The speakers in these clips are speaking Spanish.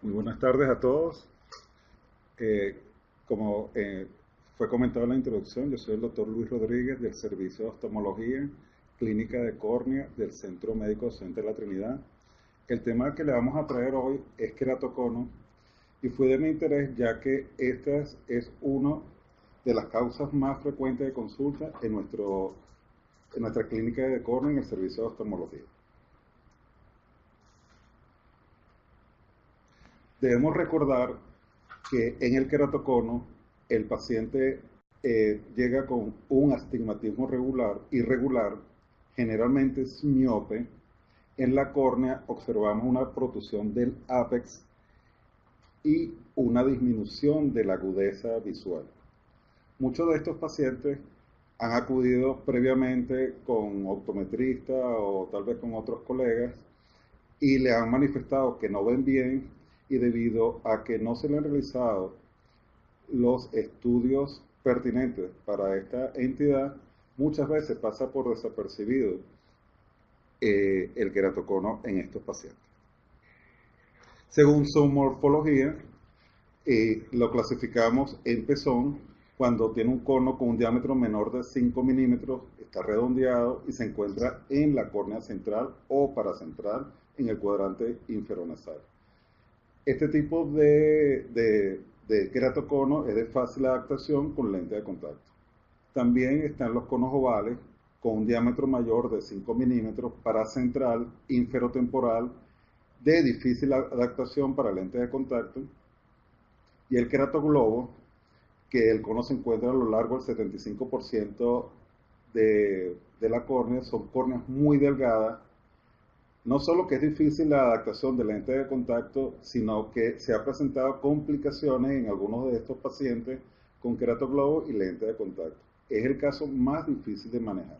Muy buenas tardes a todos. Como fue comentado en la introducción, yo soy el doctor Luis Rodríguez del Servicio de Oftalmología Clínica de Córnea del Centro Médico Docente de la Trinidad. El tema que le vamos a traer hoy es queratocono y fue de mi interés ya que esta es una de las causas más frecuentes de consulta en nuestra clínica de córnea en el Servicio de Oftalmología. Debemos recordar que en el queratocono el paciente llega con un astigmatismo irregular, generalmente es miope. En la córnea observamos una protrusión del ápex y una disminución de la agudeza visual. Muchos de estos pacientes han acudido previamente con optometrista o tal vez con otros colegas y le han manifestado que no ven bien, y debido a que no se le han realizado los estudios pertinentes para esta entidad, muchas veces pasa por desapercibido el queratocono en estos pacientes. Según su morfología, lo clasificamos en pezón cuando tiene un cono con un diámetro menor de 5 milímetros, está redondeado y se encuentra en la córnea central o paracentral en el cuadrante inferonasal. Este tipo de queratocono es de fácil adaptación con lente de contacto. También están los conos ovales con un diámetro mayor de 5 milímetros, paracentral, inferotemporal, de difícil adaptación para lente de contacto. Y el queratoglobo, que el cono se encuentra a lo largo del 75% de la córnea, son córneas muy delgadas. No solo que es difícil la adaptación de lente de contacto, sino que se ha presentado complicaciones en algunos de estos pacientes con queratoglobo y lente de contacto. Es el caso más difícil de manejar.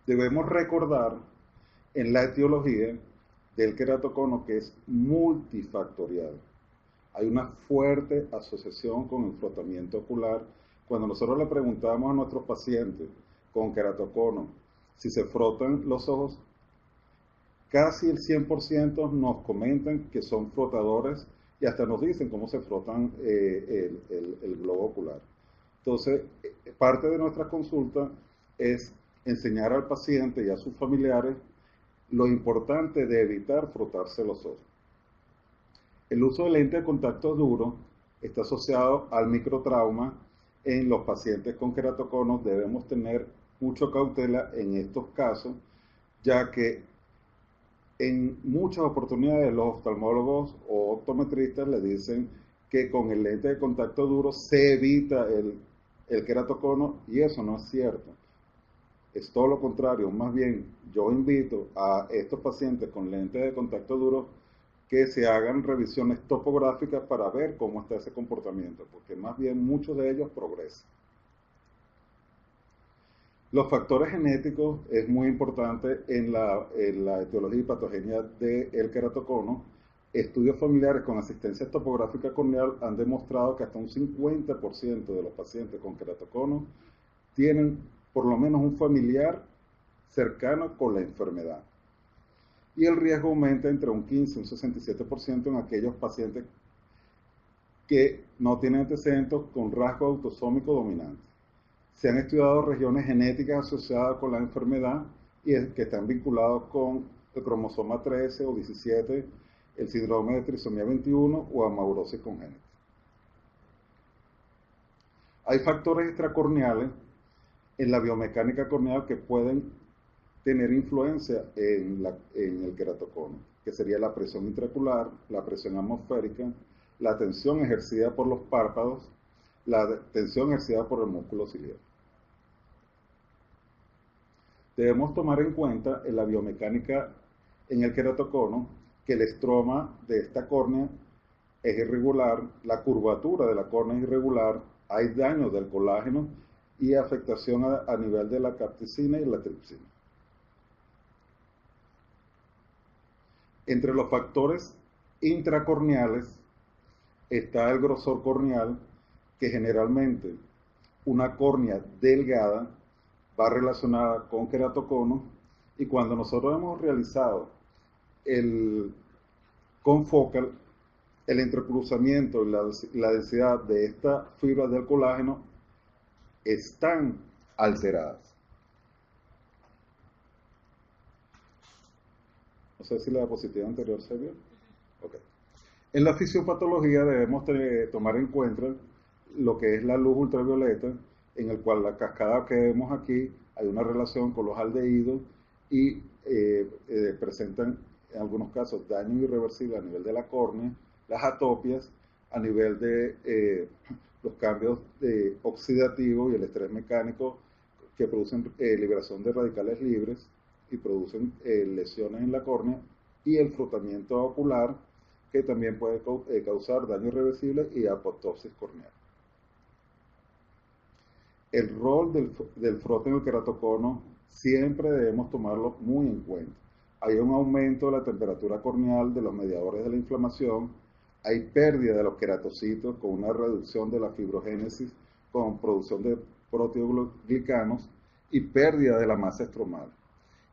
Debemos recordar en la etiología del queratocono que es multifactorial. Hay una fuerte asociación con el frotamiento ocular. Cuando nosotros le preguntamos a nuestros pacientes con queratocono si se frotan los ojos, casi el 100% nos comentan que son frotadores y hasta nos dicen cómo se frotan el globo ocular. Entonces, parte de nuestra consulta es enseñar al paciente y a sus familiares lo importante de evitar frotarse los ojos. El uso de lente de contacto duro está asociado al microtrauma. En los pacientes con queratoconos debemos tener mucha cautela en estos casos, ya que en muchas oportunidades los oftalmólogos o optometristas le dicen que con el lente de contacto duro se evita el queratocono, y eso no es cierto. Es todo lo contrario. Más bien yo invito a estos pacientes con lente de contacto duro que se hagan revisiones topográficas para ver cómo está ese comportamiento, porque más bien muchos de ellos progresan. Los factores genéticos es muy importante en la etiología y patogenia del queratocono. Estudios familiares con asistencia topográfica corneal han demostrado que hasta un 50% de los pacientes con queratocono tienen por lo menos un familiar cercano con la enfermedad. Y el riesgo aumenta entre un 15 y un 67% en aquellos pacientes que no tienen antecedentes con rasgo autosómico dominante. Se han estudiado regiones genéticas asociadas con la enfermedad y que están vinculados con el cromosoma 13 o 17, el síndrome de trisomía 21 o amaurosis congénita. Hay factores extracorneales en la biomecánica corneal que pueden tener influencia en el queratocono, que sería la presión intraocular, la presión atmosférica, la tensión ejercida por los párpados, la tensión ejercida por el músculo ciliar. Debemos tomar en cuenta en la biomecánica en el queratocono que el estroma de esta córnea es irregular, la curvatura de la córnea es irregular, hay daño del colágeno y afectación a nivel de la capticina y la tripsina. Entre los factores intracorneales está el grosor corneal, que generalmente una córnea delgada va relacionada con queratocono Y cuando nosotros hemos realizado el confocal, el entrecruzamiento y la densidad de estas fibras del colágeno están alteradas. No sé si la diapositiva anterior se vio. Okay. En la fisiopatología debemos tomar en cuenta lo que es la luz ultravioleta, en el cual la cascada que vemos aquí hay una relación con los aldehídos y presentan en algunos casos daño irreversible a nivel de la córnea, las atopias, a nivel de los cambios oxidativos y el estrés mecánico que producen liberación de radicales libres y producen lesiones en la córnea, y el frotamiento ocular, que también puede causar daño irreversible y apoptosis corneal. El rol del frote en el queratocono siempre debemos tomarlo muy en cuenta. Hay un aumento de la temperatura corneal de los mediadores de la inflamación, hay pérdida de los queratocitos con una reducción de la fibrogénesis con producción de proteoglicanos y pérdida de la masa estromal.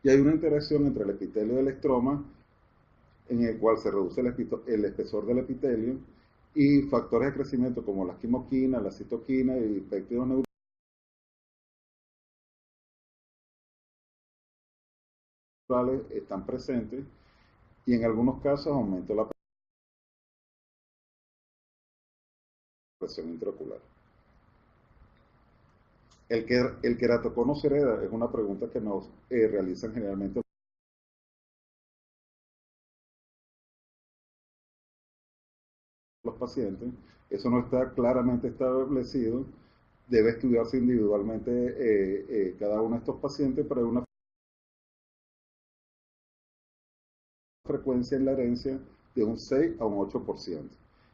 Y hay una interacción entre el epitelio y el estroma, en el cual se reduce el espesor del epitelio, y factores de crecimiento como la quimoquina, la citoquina y péptidos neurales están presentes, y en algunos casos aumenta la presión intraocular. El queratocono se hereda es una pregunta que nos realizan generalmente los pacientes. Eso no está claramente establecido. Debe estudiarse individualmente cada uno de estos pacientes, pero hay una frecuencia en la herencia de un 6 a un 8%.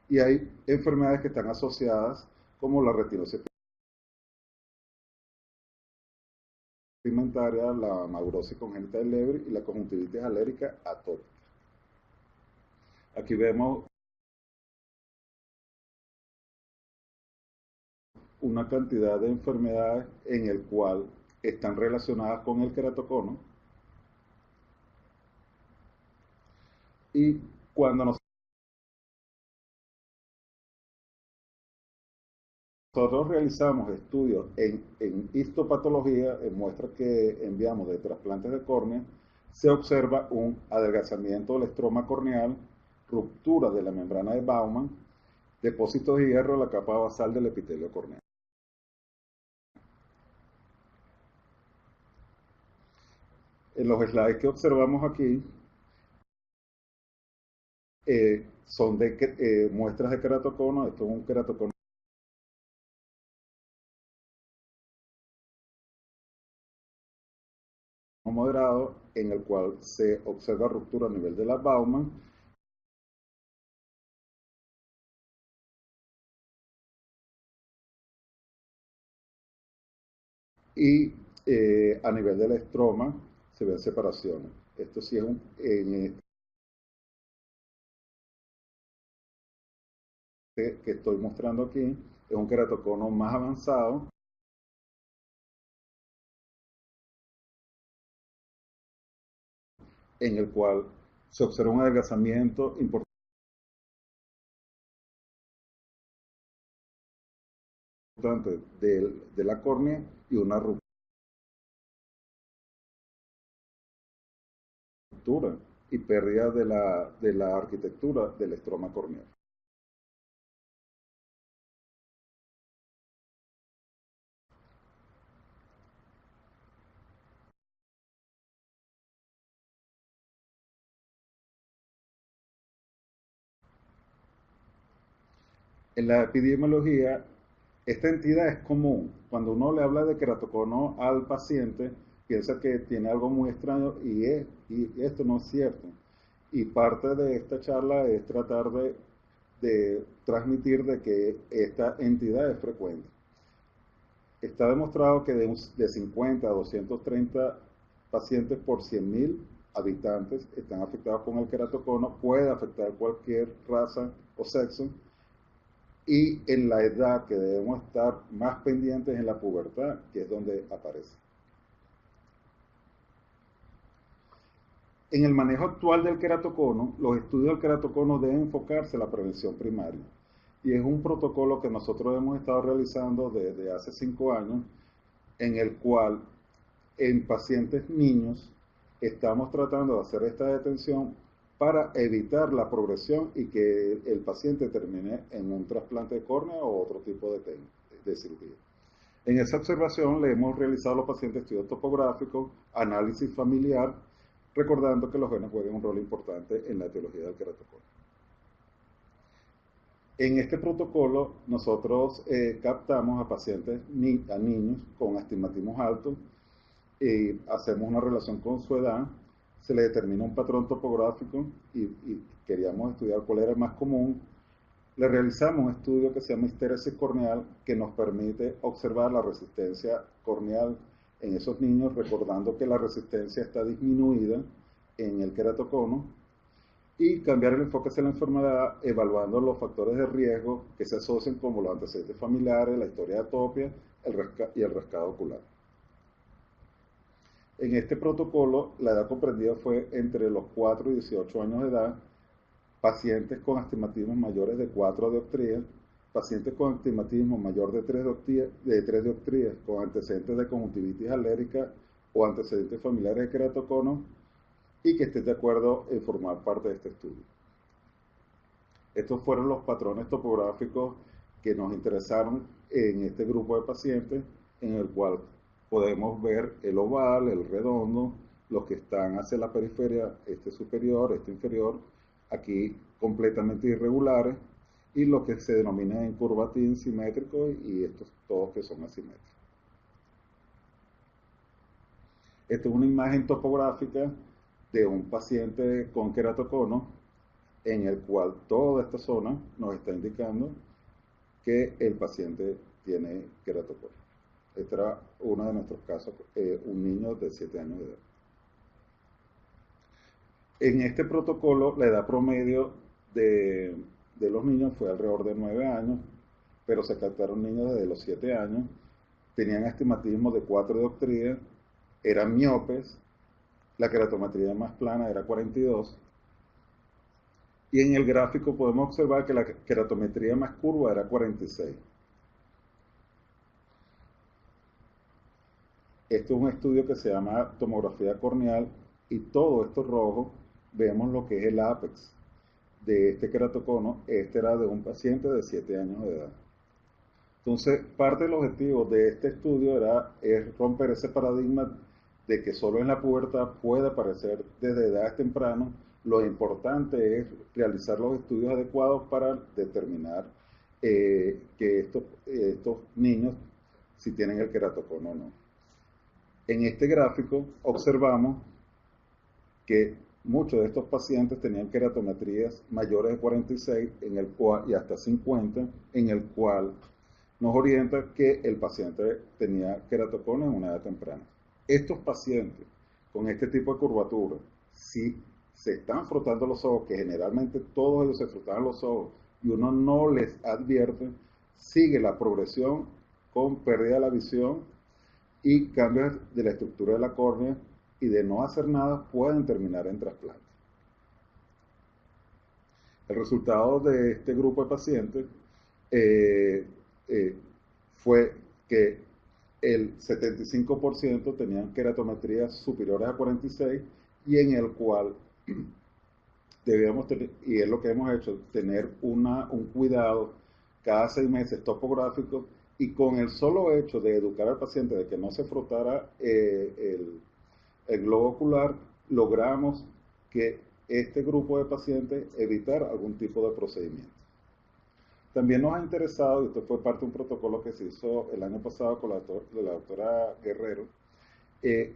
Y hay enfermedades que están asociadas, como la retinosis pigmentaria, la neurosis congénita de Leber y la conjuntivitis alérgica atópica. Aquí vemos una cantidad de enfermedades en el cual están relacionadas con el queratocono, y cuando nosotros realizamos estudios en histopatología, en muestras que enviamos de trasplantes de córnea, se observa un adelgazamiento del estroma corneal, ruptura de la membrana de Baumann, depósitos de hierro en la capa basal del epitelio corneal. En los slides que observamos aquí son de muestras de queratocono. Esto es un queratocono moderado, en el cual se observa ruptura a nivel de la Baumann, y a nivel del estroma se ven separaciones. Esto sí es en este que estoy mostrando aquí, es un queratocono más avanzado, en el cual se observa un adelgazamiento importante de la córnea y una ruptura y pérdida de la arquitectura del estroma corneal. En la epidemiología, esta entidad es común. Cuando uno le habla de queratocono al paciente, piensa que tiene algo muy extraño, y esto no es cierto. Y parte de esta charla es tratar de transmitir de que esta entidad es frecuente. Está demostrado que de 50 a 230 pacientes por 100.000 habitantes están afectados con el queratocono. Puede afectar cualquier raza o sexo, y en la edad que debemos estar más pendientes en la pubertad, que es donde aparece. En el manejo actual del queratocono, los estudios del queratocono deben enfocarse en la prevención primaria. Y es un protocolo que nosotros hemos estado realizando desde hace 5 años, en el cual en pacientes niños estamos tratando de hacer esta detención para evitar la progresión y que el paciente termine en un trasplante de córnea o otro tipo de cirugía. En esa observación le hemos realizado a los pacientes estudios topográficos, análisis familiar, recordando que los genes juegan un rol importante en la etiología del queratocono. En este protocolo nosotros captamos a pacientes, a niños con astigmatismos altos, hacemos una relación con su edad, se le determina un patrón topográfico y queríamos estudiar cuál era el más común. Le realizamos un estudio que se llama histeresis corneal, que nos permite observar la resistencia corneal en esos niños, recordando que la resistencia está disminuida en el queratocono, y cambiar el enfoque hacia la enfermedad, evaluando los factores de riesgo que se asocian como los antecedentes familiares, la historia de atopia y el rascado ocular. En este protocolo, la edad comprendida fue entre los 4 y 18 años de edad, pacientes con astigmatismos mayores de 4 dioptrías, pacientes con astigmatismo mayor de 3 dioptrías con antecedentes de conjuntivitis alérgica o antecedentes familiares de queratocono, y que estén de acuerdo en formar parte de este estudio. Estos fueron los patrones topográficos que nos interesaron en este grupo de pacientes, en el cual podemos ver el oval, el redondo, los que están hacia la periferia, este superior, este inferior, aquí completamente irregulares, y lo que se denomina en curvatín simétrico, y estos todos que son asimétricos. Esta es una imagen topográfica de un paciente con queratocono, en el cual toda esta zona nos está indicando que el paciente tiene queratocono. Este era uno de nuestros casos, un niño de 7 años de edad. En este protocolo, la edad promedio de los niños fue alrededor de 9 años, pero se captaron niños desde los 7 años, tenían astigmatismo de 4 dioptrías, eran miopes, la queratometría más plana era 42, y en el gráfico podemos observar que la queratometría más curva era 46. Esto es un estudio que se llama tomografía corneal, y todo esto rojo vemos lo que es el ápex de este queratocono. Este era de un paciente de 7 años de edad. Entonces, parte del objetivo de este estudio es romper ese paradigma de que solo en la pubertad puede aparecer desde edades tempranas. Lo importante es realizar los estudios adecuados para determinar que estos niños si tienen el queratocono o no. En este gráfico observamos que muchos de estos pacientes tenían queratometrías mayores de 46 y hasta 50, en el cual nos orienta que el paciente tenía queratocono en una edad temprana. Estos pacientes con este tipo de curvatura, si se están frotando los ojos, que generalmente todos ellos se frotaban los ojos y uno no les advierte, sigue la progresión con pérdida de la visión y cambios de la estructura de la córnea, y de no hacer nada pueden terminar en trasplante. El resultado de este grupo de pacientes fue que el 75% tenían queratometrías superiores a 46, y en el cual debíamos tener, y es lo que hemos hecho, tener un cuidado cada 6 meses topográfico, y con el solo hecho de educar al paciente de que no se frotara el globo ocular, logramos que este grupo de pacientes evitara algún tipo de procedimiento. También nos ha interesado, y esto fue parte de un protocolo que se hizo el año pasado con la doctora Guerrero, que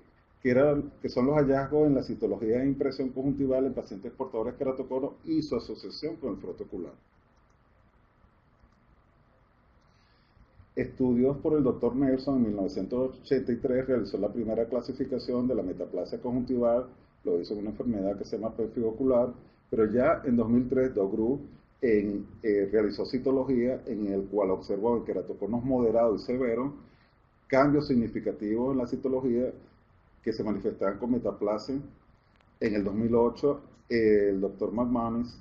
son los hallazgos en la citología de impresión conjuntival en pacientes portadores de queratocono y su asociación con el frote ocular. Estudios por el Dr. Nelson en 1983 realizó la primera clasificación de la metaplasia conjuntival, lo hizo en una enfermedad que se llama pérfido ocular, pero ya en 2003 Dogru realizó citología, en el cual observó en queratoconos moderados y severos cambios significativos en la citología que se manifestaban con metaplasia En el 2008, el doctor McManus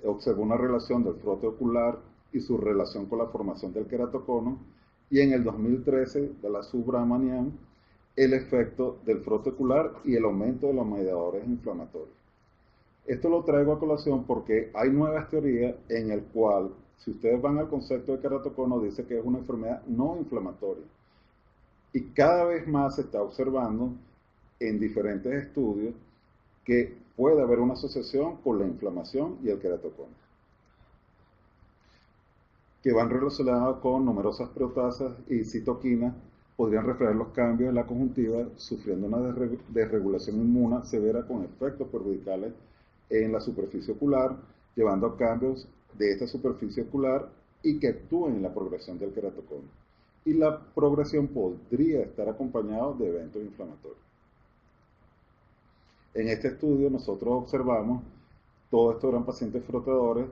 observó una relación del frote ocular y su relación con la formación del queratocono, y en el 2013, de la Subramanian, el efecto del frote ocular y el aumento de los mediadores inflamatorios. Esto lo traigo a colación porque hay nuevas teorías en el cual, si ustedes van al concepto de queratocono, dice que es una enfermedad no inflamatoria. Y cada vez más se está observando en diferentes estudios que puede haber una asociación con la inflamación y el queratocono, que van relacionados con numerosas proteasas y citoquinas, podrían reflejar los cambios en la conjuntiva, sufriendo una desregulación inmune severa con efectos perjudiciales en la superficie ocular, llevando a cambios de esta superficie ocular y que actúen en la progresión del queratocono. Y la progresión podría estar acompañada de eventos inflamatorios. En este estudio nosotros observamos, todos estos eran pacientes frotadores,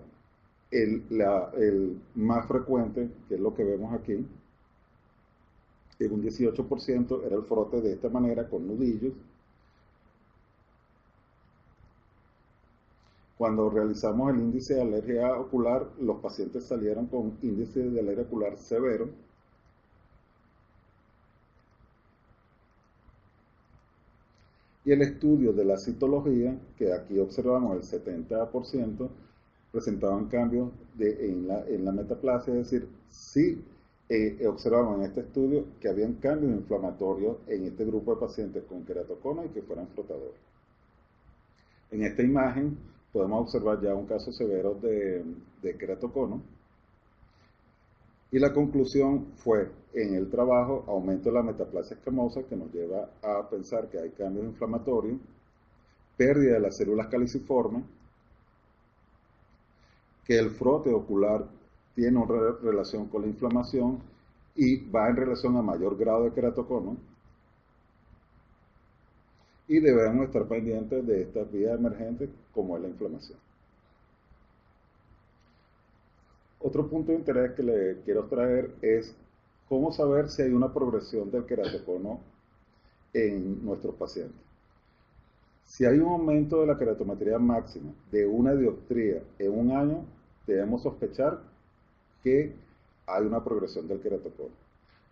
el más frecuente, que es lo que vemos aquí, en un 18% era el frote de esta manera con nudillos. Cuando realizamos el índice de alergia ocular, los pacientes salieron con índice de alergia ocular severo. Y el estudio de la citología, que aquí observamos el 70%, presentaban cambios en la metaplasia, es decir, sí observamos en este estudio que habían cambios inflamatorios en este grupo de pacientes con queratocono y que fueran frotadores. En esta imagen podemos observar ya un caso severo de queratocono, y la conclusión fue, en el trabajo, aumento de la metaplasia escamosa, que nos lleva a pensar que hay cambios inflamatorios, pérdida de las células caliciformes, que el frote ocular tiene una relación con la inflamación y va en relación a mayor grado de queratocono, y debemos estar pendientes de estas vías emergentes como es la inflamación. Otro punto de interés que le quiero traer es cómo saber si hay una progresión del queratocono en nuestros pacientes. Si hay un aumento de la queratometría máxima de 1 dioptría en un año, debemos sospechar que hay una progresión del queratocono.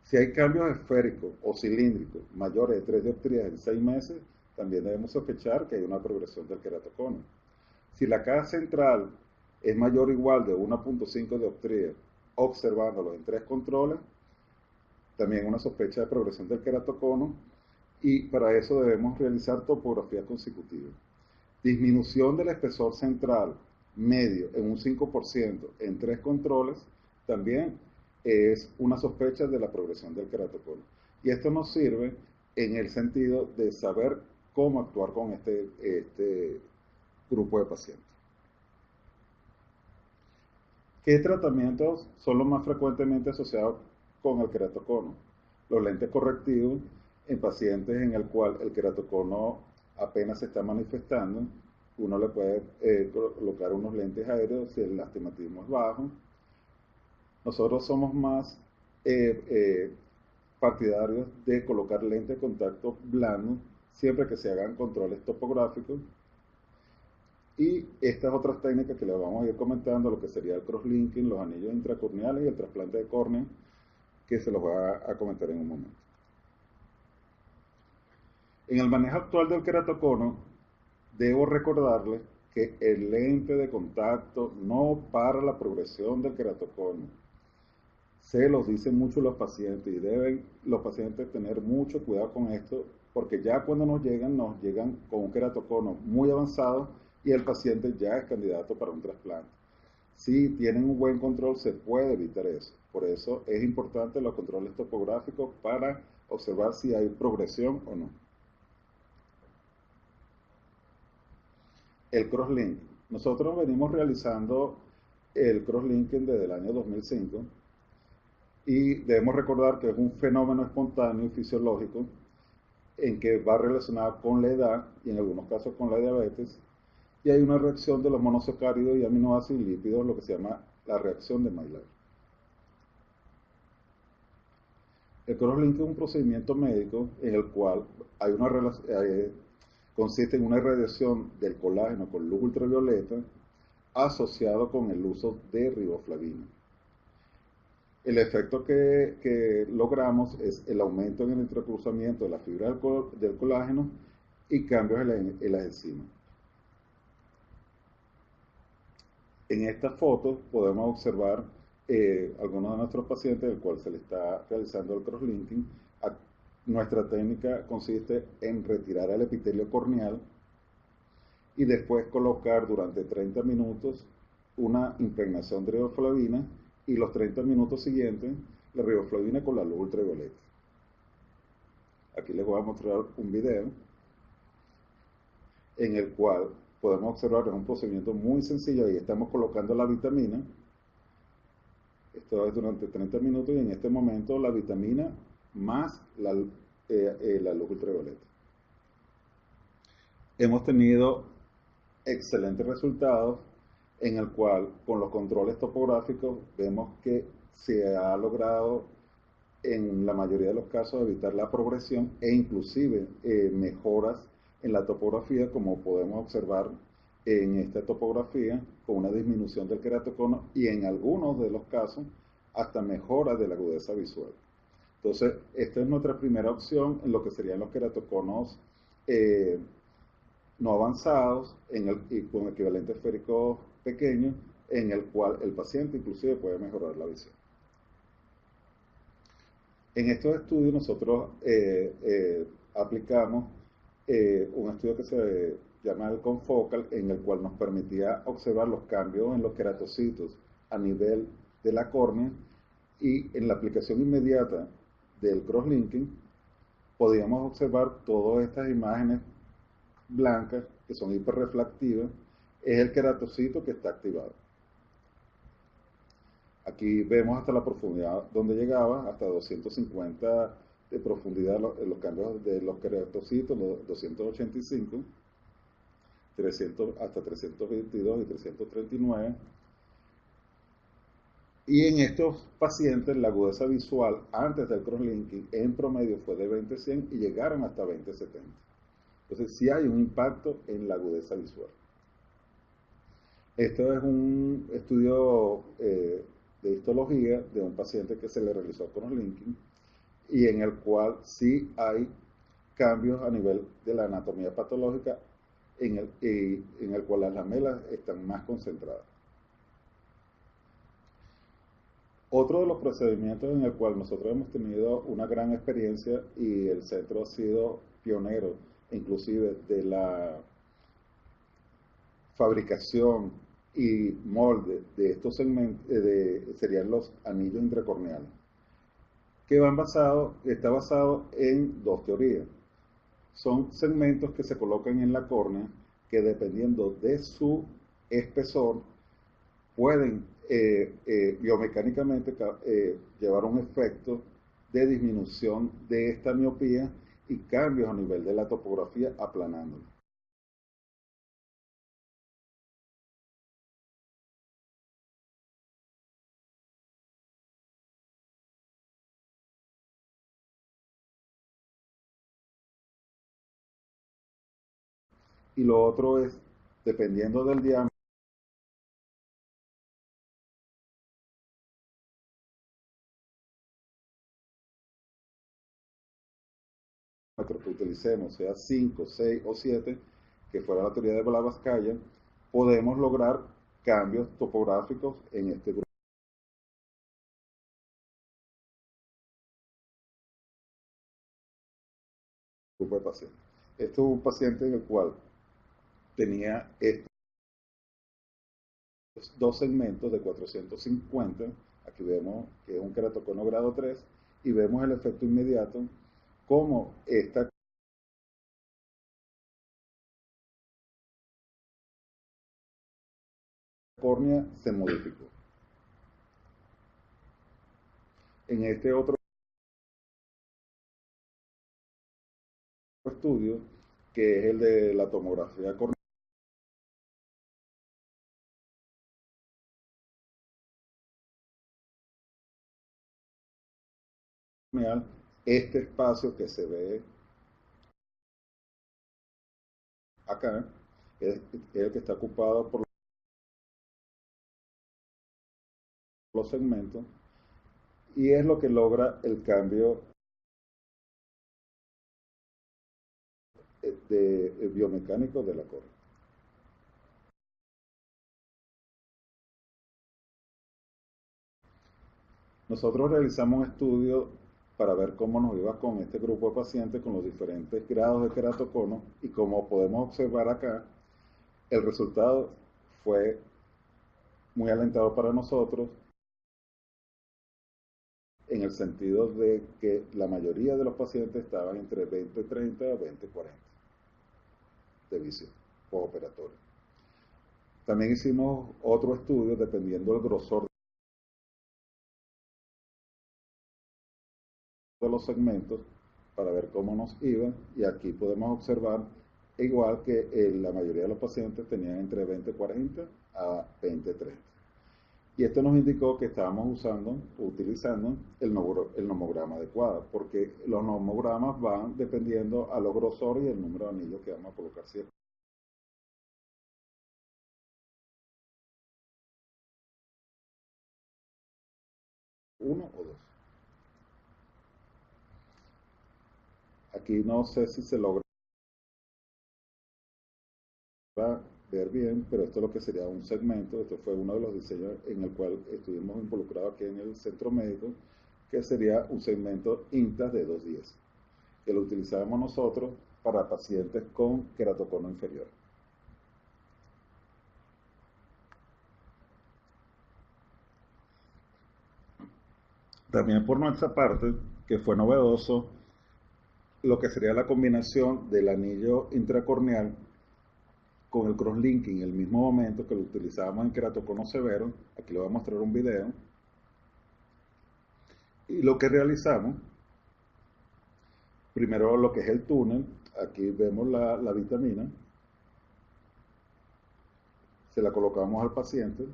Si hay cambios esféricos o cilíndricos mayores de 3 dioptrías en 6 meses, también debemos sospechar que hay una progresión del queratocono. Si la caja central es mayor o igual de 1.5 dioptrías, observándolo en 3 controles, también una sospecha de progresión del queratocono, y para eso debemos realizar topografía consecutiva. Disminución del espesor central medio en un 5% en 3 controles, también es una sospecha de la progresión del queratocono. Y esto nos sirve en el sentido de saber cómo actuar con este grupo de pacientes. ¿Qué tratamientos son los más frecuentemente asociados con el queratocono? Los lentes correctivos en pacientes en el cual el queratocono apenas se está manifestando. Uno le puede colocar unos lentes aéreos si el astigmatismo es bajo. Nosotros somos más partidarios de colocar lentes de contacto blandos siempre que se hagan controles topográficos. Y estas otras técnicas que les vamos a ir comentando, lo que sería el crosslinking, los anillos intracorneales y el trasplante de córnea, que se los voy a comentar en un momento. En el manejo actual del queratocono, debo recordarles que el lente de contacto no para la progresión del queratocono. Se los dicen mucho los pacientes y deben los pacientes tener mucho cuidado con esto, porque ya cuando nos llegan con un queratocono muy avanzado y el paciente ya es candidato para un trasplante. Si tienen un buen control, se puede evitar eso. Por eso es importante los controles topográficos para observar si hay progresión o no. El crosslinking. Nosotros venimos realizando el crosslinking desde el año 2005 y debemos recordar que es un fenómeno espontáneo y fisiológico en que va relacionado con la edad y en algunos casos con la diabetes, y hay una reacción de los monosacáridos y aminoácidos y lípidos, lo que se llama la reacción de Maillard. El crosslinking es un procedimiento médico en el cual hay una consiste en una irradiación del colágeno con luz ultravioleta asociado con el uso de riboflavina. El efecto que logramos es el aumento en el entrecruzamiento de la fibra del colágeno y cambios en las enzimas. En esta foto podemos observar algunos de nuestros pacientes, el cual se le está realizando el crosslinking. Nuestra técnica consiste en retirar el epitelio corneal y después colocar durante 30 minutos una impregnación de riboflavina y los 30 minutos siguientes la riboflavina con la luz ultravioleta. Aquí les voy a mostrar un video en el cual podemos observar que es un procedimiento muy sencillo. Ahí estamos colocando la vitamina. Esto es durante 30 minutos y en este momento la vitamina más la luz ultravioleta. Hemos tenido excelentes resultados en el cual con los controles topográficos vemos que se ha logrado en la mayoría de los casos evitar la progresión e inclusive mejoras en la topografía, como podemos observar en esta topografía, con una disminución del queratocono y en algunos de los casos hasta mejora de la agudeza visual. Entonces, esta es nuestra primera opción en lo que serían los queratoconos no avanzados y con equivalente esférico pequeño, en el cual el paciente inclusive puede mejorar la visión. En estos estudios nosotros aplicamos un estudio que se llama el confocal, en el cual nos permitía observar los cambios en los queratocitos a nivel de la córnea, y en la aplicación inmediata del crosslinking podíamos observar todas estas imágenes blancas que son hiperreflectivas. Es el queratocito que está activado. Aquí vemos hasta la profundidad donde llegaba, hasta 250 de profundidad los cambios de los queratocitos, los 285, 300, hasta 322 y 339. Y en estos pacientes la agudeza visual antes del crosslinking en promedio fue de 20-100 y llegaron hasta 20-70. Entonces sí hay un impacto en la agudeza visual. Esto es un estudio de histología de un paciente que se le realizó crosslinking y en el cual sí hay cambios a nivel de la anatomía patológica en el cual las lamelas están más concentradas. Otro de los procedimientos en el cual nosotros hemos tenido una gran experiencia y el centro ha sido pionero, inclusive de la fabricación y molde de estos segmentos, serían los anillos intracorneales, que está basado en dos teorías. Son segmentos que se colocan en la córnea que, dependiendo de su espesor, pueden biomecánicamente llevar un efecto de disminución de esta miopía y cambios a nivel de la topografía, aplanándola. Y lo otro es, dependiendo del diámetro que utilicemos, sea 5, 6 o 7, que fuera la teoría de Blavaskaya, podemos lograr cambios topográficos en este grupo de pacientes. Esto es un paciente en el cual tenía estos dos segmentos de 450, aquí vemos que es un queratocono grado 3, y vemos el efecto inmediato, como esta córnea se modificó. En este otro estudio, que es el de la tomografía corneal, este espacio que se ve acá, es el que está ocupado por los segmentos y es lo que logra el cambio biomecánico de la cornea. Nosotros realizamos un estudio para ver cómo nos iba con este grupo de pacientes con los diferentes grados de queratocono y como podemos observar acá, el resultado fue muy alentador para nosotros en el sentido de que la mayoría de los pacientes estaban entre 20/30 a 20/40 de visión postoperatoria. También hicimos otro estudio dependiendo del grosor de los segmentos para ver cómo nos iban y aquí podemos observar igual que la mayoría de los pacientes tenían entre 20/40 a 20/30. Y esto nos indicó que estábamos utilizando el nomograma adecuado, porque los nomogramas van dependiendo a los grosores y el número de anillos que vamos a colocar, si es uno o dos. Aquí no sé si se logra ver bien, pero esto es lo que sería un segmento. Esto fue uno de los diseños en el cual estuvimos involucrados aquí en el centro médico, que sería un segmento INTAS de 2/10, que lo utilizábamos nosotros para pacientes con queratocono inferior. También por nuestra parte, que fue novedoso, lo que sería la combinación del anillo intracorneal con el crosslinking en el mismo momento que lo utilizábamos en queratocono severo. Aquí le voy a mostrar un video. Y lo que realizamos, primero lo que es el túnel, aquí vemos la vitamina, se la colocamos al paciente,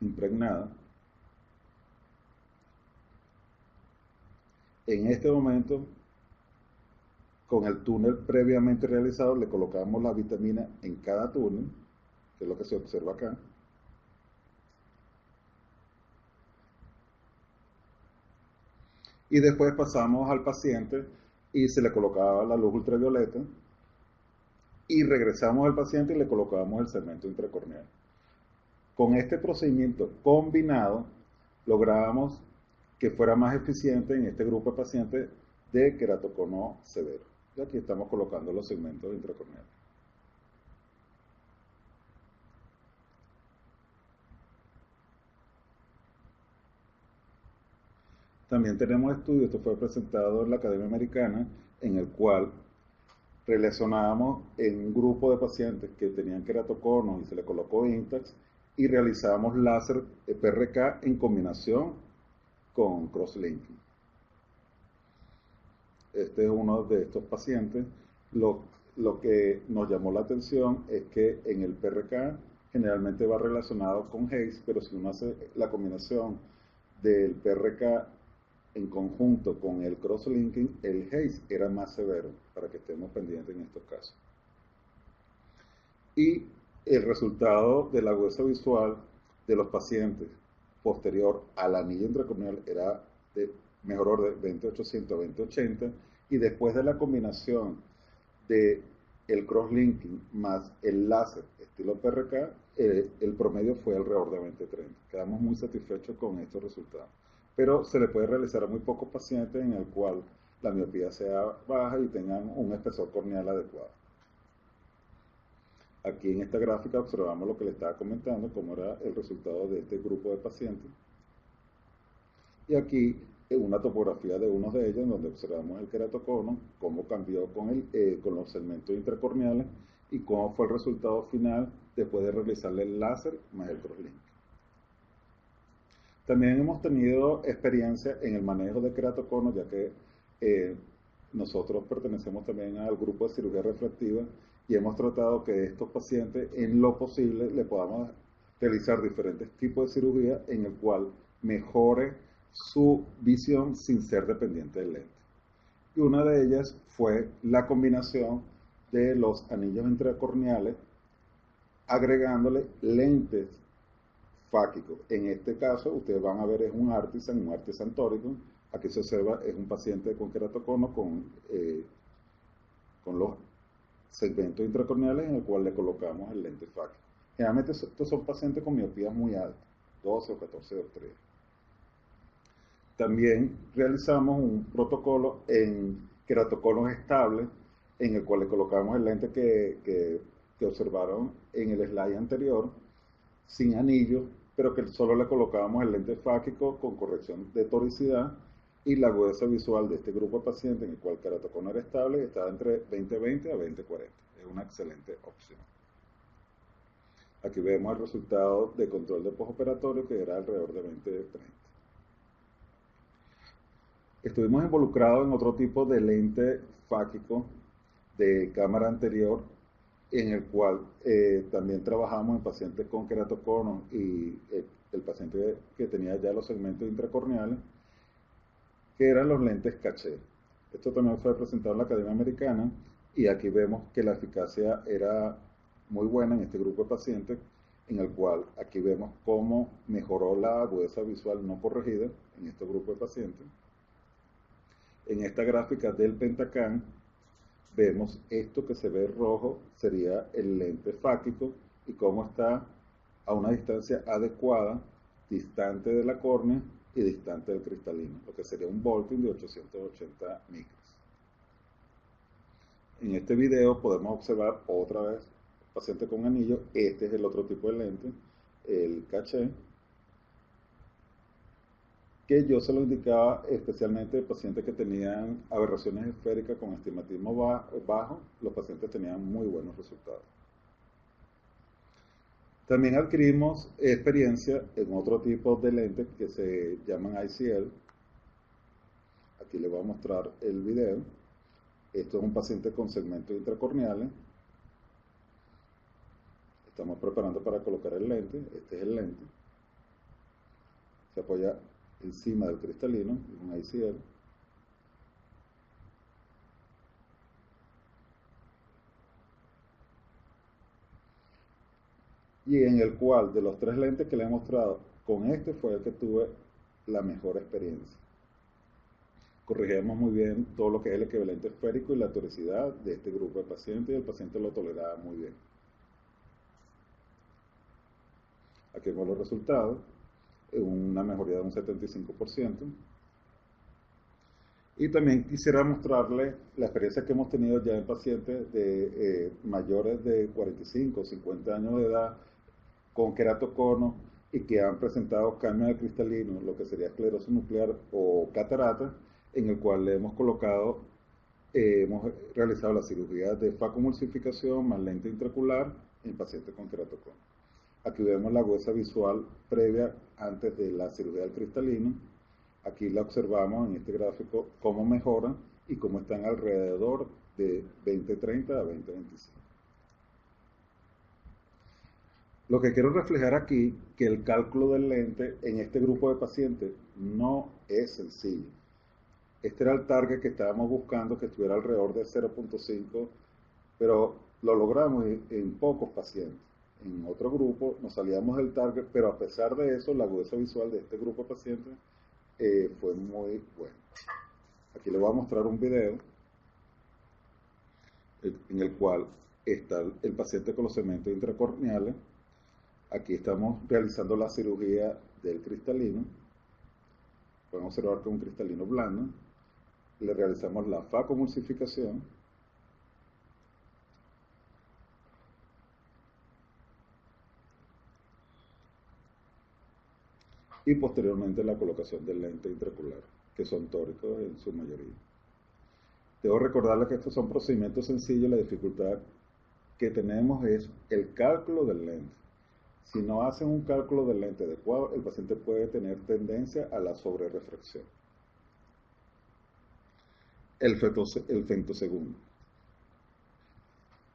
impregnada. En este momento, con el túnel previamente realizado, le colocamos la vitamina en cada túnel, que es lo que se observa acá. Y después pasamos al paciente y se le colocaba la luz ultravioleta y regresamos al paciente y le colocamos el segmento intracorneal. Con este procedimiento combinado lográbamos que fuera más eficiente en este grupo de pacientes de queratocono severo. Y aquí estamos colocando los segmentos intracorneales. También tenemos estudios, esto fue presentado en la Academia Americana, en el cual relacionábamos en un grupo de pacientes que tenían queratocono y se le colocó Intax y realizábamos láser PRK en combinación con crosslinking. Este es uno de estos pacientes. Lo que nos llamó la atención es que en el PRK generalmente va relacionado con Hayes, pero si uno hace la combinación del PRK en conjunto con el crosslinking, el Hayes era más severo, para que estemos pendientes en estos casos. Y el resultado de la agudeza visual de los pacientes posterior al anillo intracorneal era de mejor orden 20/800 a 20/80, y después de la combinación de el crosslinking más el láser estilo PRK, el promedio fue alrededor de 20/30. Quedamos muy satisfechos con estos resultados. Pero se le puede realizar a muy pocos pacientes en el cual la miopía sea baja y tengan un espesor corneal adecuado. Aquí en esta gráfica observamos lo que le estaba comentando, cómo era el resultado de este grupo de pacientes. Y aquí una topografía de uno de ellos, donde observamos el queratocono, cómo cambió con los segmentos intracorneales y cómo fue el resultado final después de realizarle el láser más el crosslink. También hemos tenido experiencia en el manejo de queratocono, ya que nosotros pertenecemos también al grupo de cirugía refractiva y hemos tratado que estos pacientes, en lo posible, le podamos realizar diferentes tipos de cirugía en el cual mejore su visión sin ser dependiente del lente. y una de ellas fue la combinación de los anillos intracorneales agregándole lentes fáquicos. En este caso, ustedes van a ver es un artisan tórico. Aquí se observa, es un paciente con queratocono con los segmentos intracorneales en el cual le colocamos el lente fáquico. Generalmente estos son pacientes con miopías muy altas, 12 o 14 dioptrías. También realizamos un protocolo en queratoconos estables, en el cual le colocamos el lente que observaron en el slide anterior, sin anillo, pero que solo le colocábamos el lente fáquico con corrección de toricidad, y la agudeza visual de este grupo de pacientes en el cual el queratocono era estable estaba entre 20/20 a 20/40. Es una excelente opción. Aquí vemos el resultado de control de postoperatorio, que era alrededor de 20/30. Estuvimos involucrados en otro tipo de lente fáquico de cámara anterior, en el cual también trabajamos en pacientes con queratocono y el paciente que tenía ya los segmentos intracorneales, que eran los lentes caché. Esto también fue presentado en la Academia Americana, y aquí vemos que la eficacia era muy buena en este grupo de pacientes, en el cual aquí vemos cómo mejoró la agudeza visual no corregida en este grupo de pacientes. En esta gráfica del Pentacam vemos esto que se ve rojo, sería el lente fáquico, y cómo está a una distancia adecuada, distante de la córnea y distante del cristalino, lo que sería un Bolting de 880 micras. En este video podemos observar otra vez paciente con anillo. Este es el otro tipo de lente, el caché, que yo se lo indicaba especialmente a pacientes que tenían aberraciones esféricas con astigmatismo bajo. Los pacientes tenían muy buenos resultados. También adquirimos experiencia en otro tipo de lentes que se llaman ICL. Aquí les voy a mostrar el video. Esto es un paciente con segmentos intracorneales. Estamos preparando para colocar el lente. Este es el lente. Se apoya encima del cristalino, un ICL. Y en el cual de los tres lentes que le he mostrado, con este fue el que tuve la mejor experiencia. Corregimos muy bien todo lo que es el equivalente esférico y la toricidad de este grupo de pacientes, y el paciente lo toleraba muy bien. Aquí vemos los resultados, una mejoría de un 75%. Y también quisiera mostrarles la experiencia que hemos tenido ya en pacientes de mayores de 45 o 50 años de edad con queratocono y que han presentado cambio de cristalino, lo que sería esclerosis nuclear o catarata, en el cual le hemos colocado, hemos realizado la cirugía de facomulsificación más lente intraocular en pacientes con queratocono. Aquí vemos la agudeza visual previa antes de la cirugía del cristalino. Aquí la observamos en este gráfico cómo mejora y cómo están alrededor de 20/30 a 20/25. Lo que quiero reflejar aquí, que el cálculo del lente en este grupo de pacientes no es sencillo. Este era el target que estábamos buscando, que estuviera alrededor de 0.5, pero lo logramos en pocos pacientes. En otro grupo nos salíamos del target, pero a pesar de eso, la agudeza visual de este grupo de pacientes fue muy buena. Aquí les voy a mostrar un video en el cual está el paciente con los segmentos intracorneales. Aquí estamos realizando la cirugía del cristalino. Pueden observar que es un cristalino blando. Le realizamos la facomulsificación. Y posteriormente la colocación del lente intraocular, que son tóricos en su mayoría. Debo recordarles que estos son procedimientos sencillos. La dificultad que tenemos es el cálculo del lente. Si no hacen un cálculo del lente adecuado, el paciente puede tener tendencia a la sobrerefracción. El femtosegundo.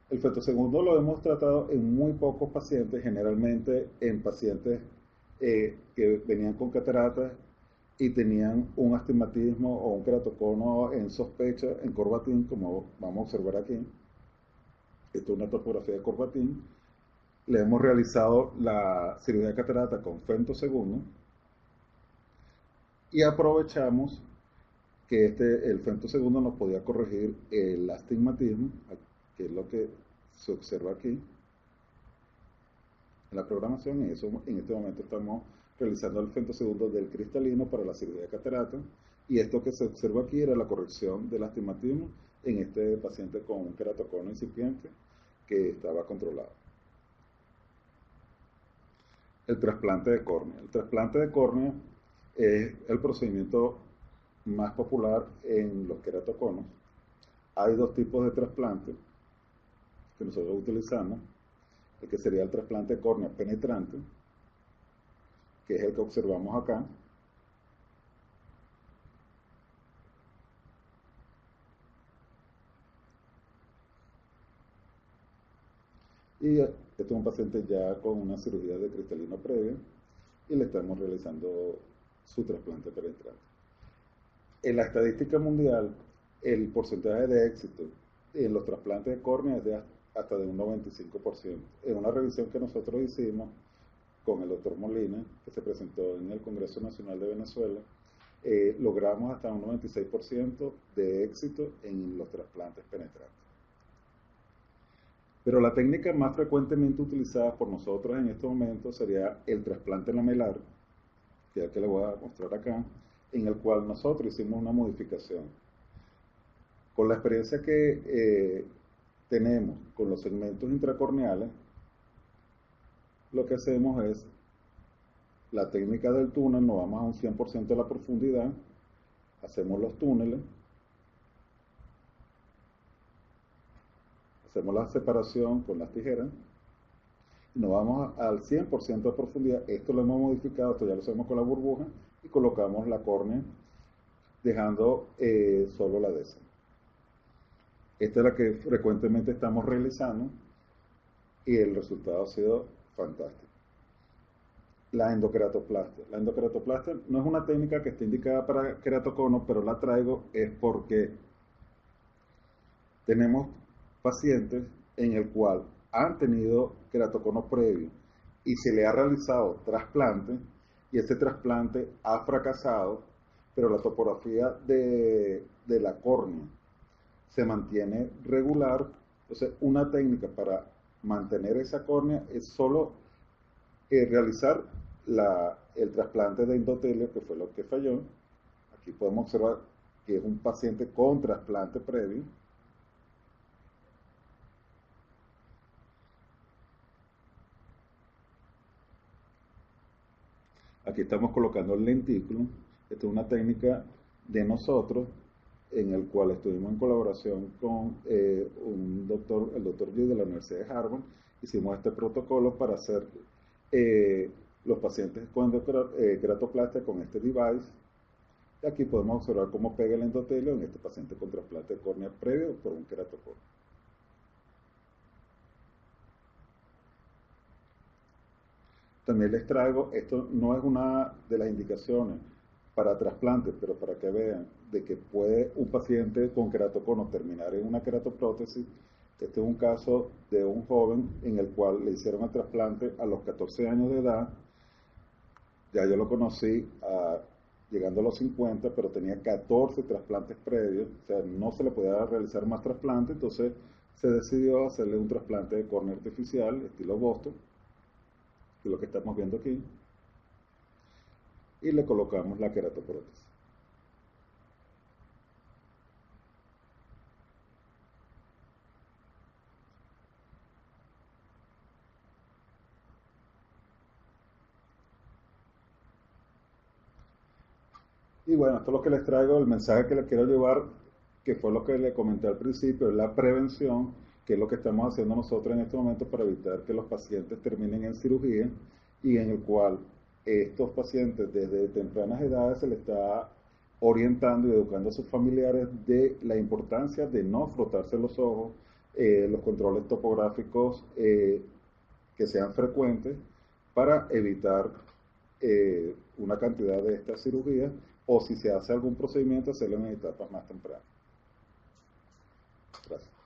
El femtosegundo lo hemos tratado en muy pocos pacientes, generalmente en pacientes que venían con cataratas y tenían un astigmatismo o un queratocono en sospecha en corbatín, como vamos a observar aquí. Esto es una topografía de corbatín. Le hemos realizado la cirugía de catarata con femtosegundo y aprovechamos que el femtosegundo nos podía corregir el astigmatismo, que es lo que se observa aquí en la programación. En este momento estamos realizando el femtosegundo del cristalino para la cirugía de catarata, y esto que se observa aquí era la corrección del astigmatismo en este paciente con un queratocono incipiente que estaba controlado. El trasplante de córnea. El trasplante de córnea es el procedimiento más popular en los queratoconos. Hay dos tipos de trasplante que nosotros utilizamos, el que sería el trasplante de córnea penetrante, que es el que observamos acá, y este es un paciente ya con una cirugía de cristalino previa y le estamos realizando su trasplante penetrante. En la estadística mundial, el porcentaje de éxito en los trasplantes de córnea es hasta de un 95%. En una revisión que nosotros hicimos con el doctor Molina, que se presentó en el Congreso Nacional de Venezuela, logramos hasta un 96% de éxito en los trasplantes penetrantes. Pero la técnica más frecuentemente utilizada por nosotros en estos momentos sería el trasplante lamelar, que es el que le voy a mostrar acá, en el cual nosotros hicimos una modificación. Con la experiencia que tenemos con los segmentos intracorneales, lo que hacemos es la técnica del túnel, nos vamos a un 100% de la profundidad, hacemos los túneles, hacemos la separación con las tijeras, y nos vamos al 100% de profundidad. Esto lo hemos modificado, esto ya lo hacemos con la burbuja, y colocamos la córnea dejando solo la décima. Esta es la que frecuentemente estamos realizando y el resultado ha sido fantástico. La endoqueratoplastia. La endoqueratoplastia no es una técnica que esté indicada para queratocono, pero la traigo es porque tenemos pacientes en el cual han tenido queratocono previo y se le ha realizado trasplante, y ese trasplante ha fracasado, pero la topografía de la córnea se mantiene regular. Entonces, una técnica para mantener esa córnea es solo realizar el trasplante de endotelio, que fue lo que falló. Aquí podemos observar que es un paciente con trasplante previo. Aquí estamos colocando el lentículo. Esta es una técnica de nosotros, en el cual estuvimos en colaboración con el doctor G de la Universidad de Harvard. Hicimos este protocolo para hacer los pacientes con queratoplastia con este device. Y aquí podemos observar cómo pega el endotelio en este paciente con trasplante de córnea previo por un queratocono. También les traigo, esto no es una de las indicaciones para trasplante, pero para que vean de que puede un paciente con queratocono terminar en una queratoprótesis. Este es un caso de un joven en el cual le hicieron el trasplante a los 14 años de edad. Ya yo lo conocí llegando a los 50, pero tenía 14 trasplantes previos, o sea, no se le podía realizar más trasplantes. Entonces se decidió hacerle un trasplante de córnea artificial, estilo Boston, que es lo que estamos viendo aquí, y le colocamos la queratoprótesis. Y bueno, esto es lo que les traigo, el mensaje que les quiero llevar, que fue lo que les comenté al principio, es la prevención, que es lo que estamos haciendo nosotros en este momento para evitar que los pacientes terminen en cirugía, y en el cual estos pacientes desde tempranas edades se les está orientando y educando a sus familiares de la importancia de no frotarse los ojos, los controles topográficos que sean frecuentes para evitar una cantidad de estas cirugías, o si se hace algún procedimiento, hacerlo en etapas más tempranas. Gracias.